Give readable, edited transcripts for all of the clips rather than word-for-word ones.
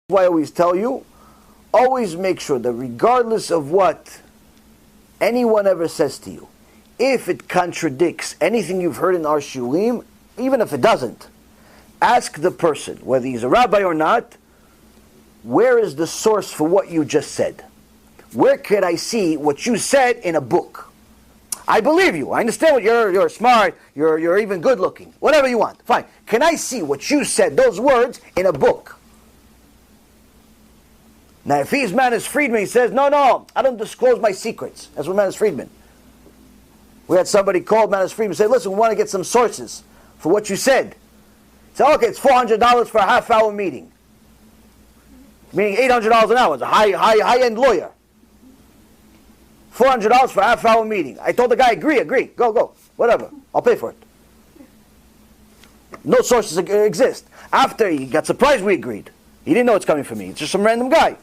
why I always tell you, always make sure that regardless of what anyone ever says to you, if it contradicts anything you've heard in our shulim, even if it doesn't, ask the person, whether he's a rabbi or not, where is the source for what you just said? Where could I see what you said in a book? I believe you. I understand what you're smart, you're even good looking. Whatever you want. Fine. Can I see what you said, those words, in a book? Now if he's Manis Friedman, he says, no, I don't disclose my secrets. That's what Manis Friedman. We had somebody called Manis Friedman and say, listen, we want to get some sources for what you said. He said, okay, it's $400 for a half-hour meeting. Meaning $800 an hour. It's a high-end lawyer. $400 for a half-hour meeting. I told the guy, agree, go, whatever, I'll pay for it. No sources exist. After he got surprised, we agreed. He didn't know it's coming from me. It's just some random guy.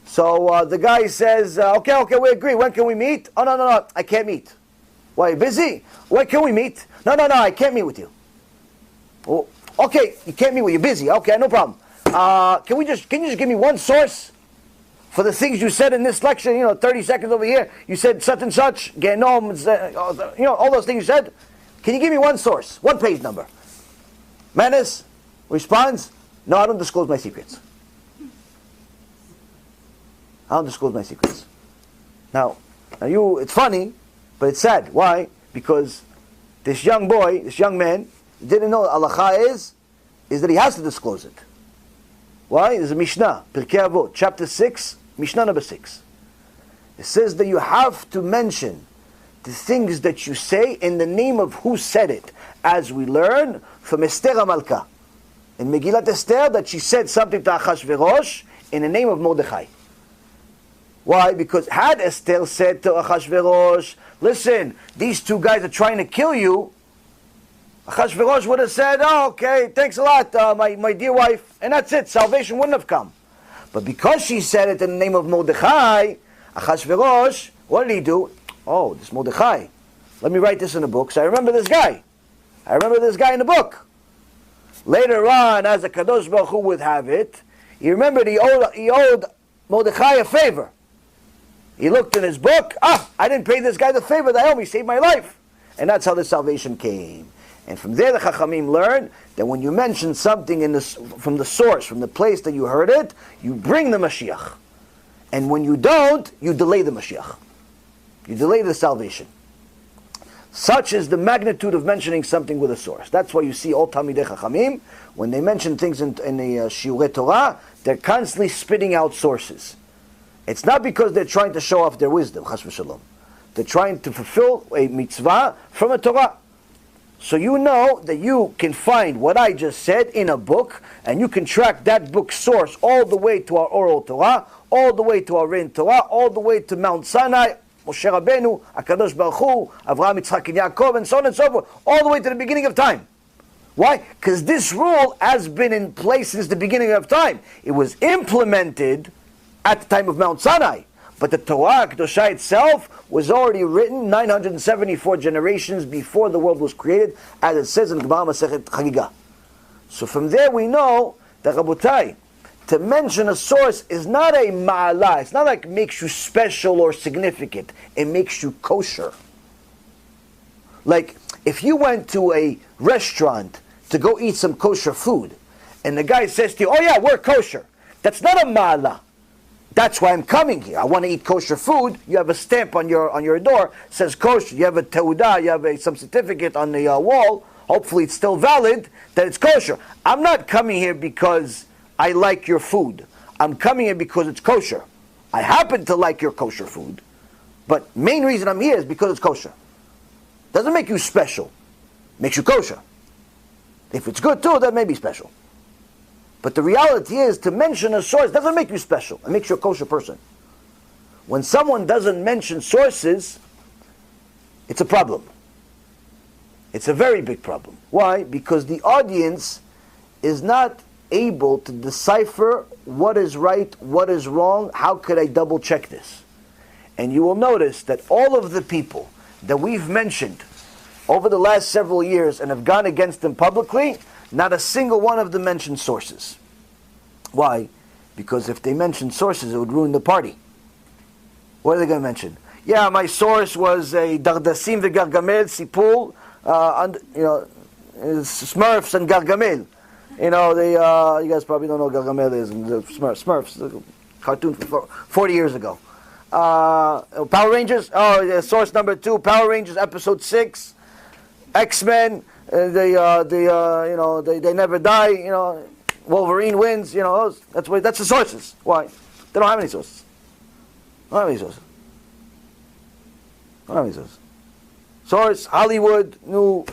So the guy says, okay, we agree. When can we meet? Oh, no, I can't meet. Why, you busy? When can we meet? No, I can't meet with you. Oh, okay, you can't meet with you. You're busy. Okay, no problem. Can you just give me one source for the things you said in this lecture? 30 seconds over here, you said such and such, Genom, all those things you said. Can you give me one source, one page number? Manis responds, no, I don't disclose my secrets. I don't disclose my secrets. Now it's funny, but it's sad. Why? Because this young man, didn't know what halacha is that he has to disclose it. Why? There's a Mishnah, Pirkei Avot, chapter 6, Mishnah number 6. It says that you have to mention the things that you say in the name of who said it, as we learn from Esther HaMalka. In Megillat Esther, that she said something to Achashverosh in the name of Mordechai. Why? Because had Esther said to Achashverosh, listen, these two guys are trying to kill you, Achashverosh would have said, oh, okay, thanks a lot, my dear wife, and that's it, salvation wouldn't have come. But because she said it in the name of Mordechai, Achashverosh, what did he do? Oh, this Mordechai, let me write this in a book, so I remember this guy. I remember this guy in the book. Later on, as the Kadosh Baruch Hu would have it, he remembered he owed Mordechai a favor. He looked in his book, I didn't pay this guy the favor that I owe him, he saved my life. And that's how the salvation came. And from there the Chachamim learn that when you mention something from the source, from the place that you heard it, you bring the Mashiach. And when you don't, you delay the Mashiach. You delay the salvation. Such is the magnitude of mentioning something with a source. That's why you see all Talmidei Chachamim, when they mention things in the Shiurei Torah, they're constantly spitting out sources. It's not because they're trying to show off their wisdom, chas v'shalom. They're trying to fulfill a mitzvah from a Torah. So you know that you can find what I just said in a book, and you can track that book's source all the way to our oral Torah, all the way to our written Torah, all the way to Mount Sinai, Moshe Rabbeinu, HaKadosh Baruch Hu, Avraham, Yitzchak, and Yaakov, and so on and so forth, all the way to the beginning of time. Why? Because this rule has been in place since the beginning of time. It was implemented at the time of Mount Sinai. But the Torah Kedosha itself was already written 974 generations before the world was created, as it says in Gemara Masechet Chagiga. So from there we know that, Rabotai, to mention a source is not a ma'ala. It's not like it makes you special or significant. It makes you kosher. Like, if you went to a restaurant to go eat some kosher food, and the guy says to you, oh yeah, we're kosher. That's not a ma'ala. That's why I'm coming here. I want to eat kosher food. You have a stamp on your door, says kosher. You have a teudah, you have some certificate on the wall. Hopefully it's still valid that it's kosher. I'm not coming here because I like your food. I'm coming here because it's kosher. I happen to like your kosher food, but main reason I'm here is because it's kosher. Doesn't make you special. Makes you kosher. If it's good too, that may be special. But the reality is, to mention a source doesn't make you special. It makes you a kosher person. When someone doesn't mention sources, it's a problem. It's a very big problem. Why? Because the audience is not able to decipher what is right, what is wrong, how could I double check this? And you will notice that all of the people that we've mentioned over the last several years and have gone against them publicly, not a single one of them mentioned sources. Why? Because if they mention sources, it would ruin the party. What are they going to mention? Yeah, my source was a Dardasim v'Gargamel, Sipul, Smurfs and Gargamel. You guys probably don't know what Gargamel is. The Smurfs, the cartoon from 40 years ago. Power Rangers. Source number 2, Power Rangers, episode 6. X-Men. They never die. Wolverine wins. That's the sources. Why? They don't have any sources. Source: Hollywood, new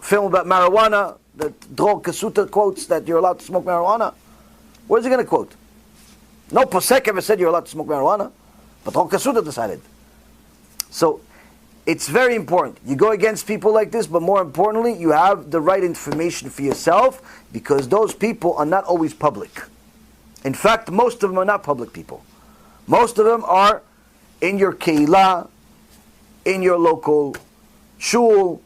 film about marijuana. That Drog Kasuta quotes that you're allowed to smoke marijuana. Where's he going to quote? No posek ever said you're allowed to smoke marijuana, but Drog Kasuta decided. So it's very important. You go against people like this, but more importantly, you have the right information for yourself, because those people are not always public. In fact, most of them are not public people. Most of them are in your keilah, in your local shul,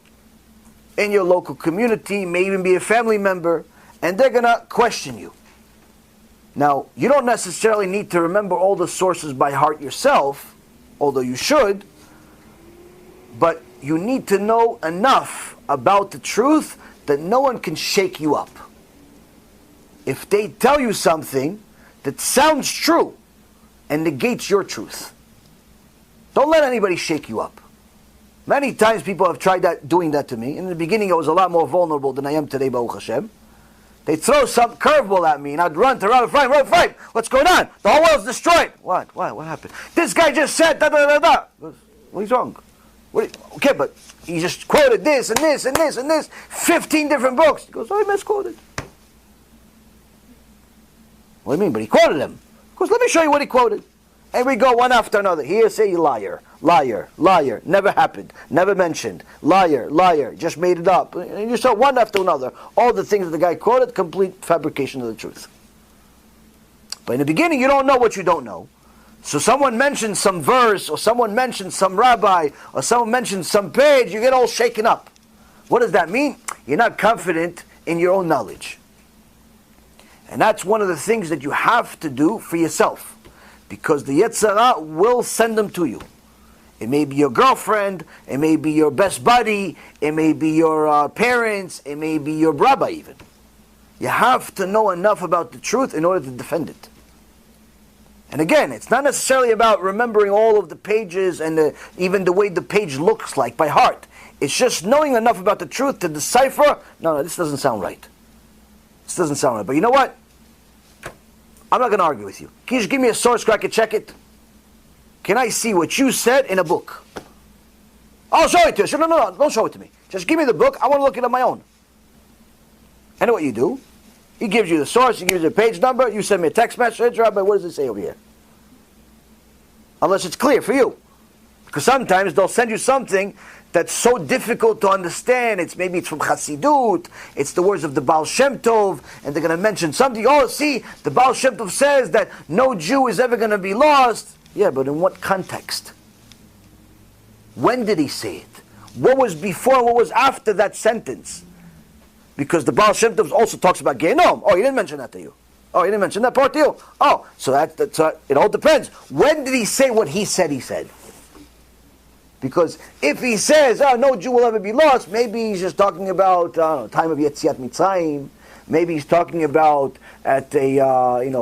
in your local community, may even be a family member, and they're going to question you. Now, you don't necessarily need to remember all the sources by heart yourself, although you should, but you need to know enough about the truth that no one can shake you up. If they tell you something that sounds true and negates your truth, don't let anybody shake you up. Many times people have tried doing that to me. In the beginning I was a lot more vulnerable than I am today, Baruch Hashem. They'd throw some curveball at me and I'd run to Rabbi Reuven. What's going on? The whole world's destroyed. What? What happened? This guy just said da. What is wrong? Okay, but he just quoted this and this and this and this. 15 different books. He goes, I misquoted. What do you mean? But he quoted them. He goes, let me show you what he quoted. And we go one after another. Here say liar, never happened, never mentioned, liar, just made it up. And you saw one after another. All the things that the guy quoted, complete fabrication of the truth. But in the beginning, you don't know what you don't know. So someone mentions some verse, or someone mentions some rabbi, or someone mentions some page, you get all shaken up. What does that mean? You're not confident in your own knowledge. And that's one of the things that you have to do for yourself. Because the Yetzer Hara will send them to you. It may be your girlfriend, it may be your best buddy, it may be your parents, it may be your rabbi even. You have to know enough about the truth in order to defend it. And again, it's not necessarily about remembering all of the pages and even the way the page looks like by heart. It's just knowing enough about the truth to decipher, no, this doesn't sound right. This doesn't sound right. But you know what? I'm not going to argue with you. Can you just give me a source so I can check it? Can I see what you said in a book? I'll show it to you. No, don't show it to me. Just give me the book. I want to look it on my own. And what you do, he gives you the source, he gives you the page number, you send me a text message, Rabbi, what does it say over here? Unless it's clear for you. Because sometimes they'll send you something that's so difficult to understand. Maybe it's from Chassidut, it's the words of the Baal Shem Tov, and they're going to mention something. Oh, see, the Baal Shem Tov says that no Jew is ever going to be lost. Yeah, but in what context? When did he say it? What was before, what was after that sentence? Because the Baal Shem Tov also talks about Gehenom. Oh, he didn't mention that to you. Oh, he didn't mention that part to you. Oh, so it all depends. When did he say what he said he said? Because if he says, no Jew will ever be lost, maybe he's just talking about time of Yetziat Mitzrayim. Maybe he's talking about at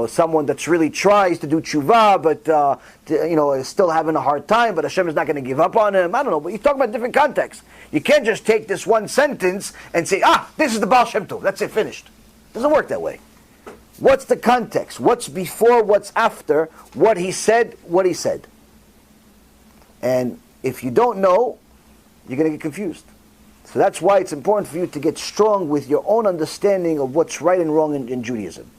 someone that's really tries to do TeShuva, but is still having a hard time, but Hashem is not going to give up on him. I don't know, but he's talking about different contexts. You can't just take this one sentence and say, this is the Baal Shem Tov. That's it, finished. It doesn't work that way. What's the context? What's before? What's after? What he said? What he said? And if you don't know, you're going to get confused. So that's why it's important for you to get strong with your own understanding of what's right and wrong in Judaism.